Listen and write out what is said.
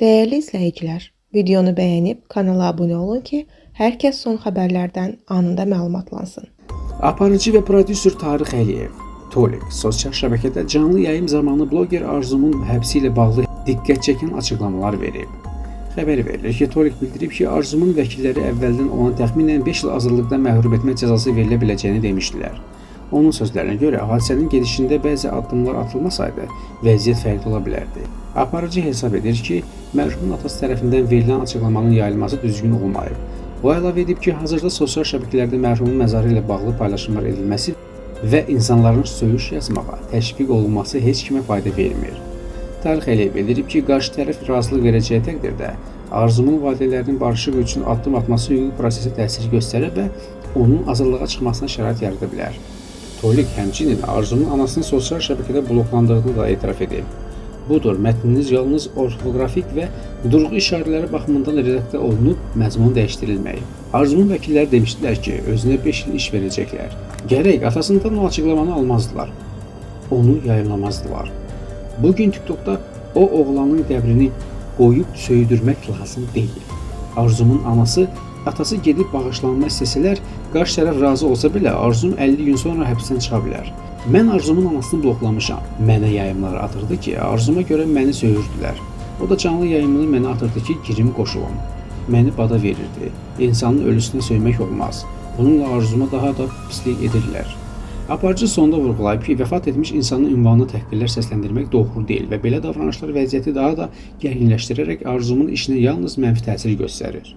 Değerli izləyicilər, videonu bəyənib kanala abunə olun ki, hər kəs son xəbərlərdən anında məlumatlansın. Aparıcı və prodüser Tarık Əliyev, Tolik, sosial şəbəkədə canlı yayım zamanı bloger Arzumun həbsi ilə bağlı diqqət çəkən açıqlamalar verib. Xəbər verilir ki, Tolik bildirib ki, Arzumun vəkilləri əvvəldən ona təxminən 5 il azadlıqdan məhrum etmə cəzası verilə biləcəyini demişdilər. Onun sözlərinə görə, hadisənin gedişində bəzi addımlar atılmasaydı, vəziyyət fərqli ola bilərdi. Aparıcı hesab edir ki, mərhumun atası tərəfindən verilən açıqlamanın yayılması düzgün olmayıb. O əlavə edib ki, hazırda sosial şəbəkələrdə mərhumun məzarı ilə bağlı paylaşımlar edilməsi və insanların söyüş yazmağa təşviq olunması heç kimə fayda vermir. Tarık Əliyev bildirib ki, qarşı tərəf razılıq verəcəyi təqdirdə Arzumun validelərinin barışıq üçün addım atması hüquqi prosesə təsir göstərər və onun azadlığa çıxmasına şərait yarada bilər. Tolik həmçinin Arzumun anasının sosial şəbəkədə bloklandığını da etiraf edib. Budur, mətniniz yalnız orfoqrafik və durğu işarələri baxımından redaktə olunub, məzmun dəyişdirilməyib. Arzumun vəkilləri demişdilər ki, özünə 5 il iş verəcəklər. Gərək atasından o açıqlamanı almazdılar. Onu yayımlamazdılar. Bugün TikTokda o oğlanın qəbrini qoyub söydürmək lazım deyil. Arzumun atası gedib bağışlanma istəsələr, qarşı tərəf razı olsa belə Arzum 50 gün sonra həbsdən çıxa bilər. Mən Arzumun anasını bloklamışam. Mənə yayımlar atırdı ki, Arzuma görə məni söyürdülər. O da canlı yayımını mənə atırdı ki, girim qoşulum. Məni bada verirdi. İnsanın ölüsünə söymək olmaz. Bununla Arzuma daha da pislik edirlər. Aparıcı sonda vurğulayıb ki, vəfat etmiş insanın ünvanına təhqirlər səsləndirmək doğru deyil və belə davranışlar vəziyyəti daha da gərginləşdirərək Arzumun işinə yalnız mənfi təsir göstərir.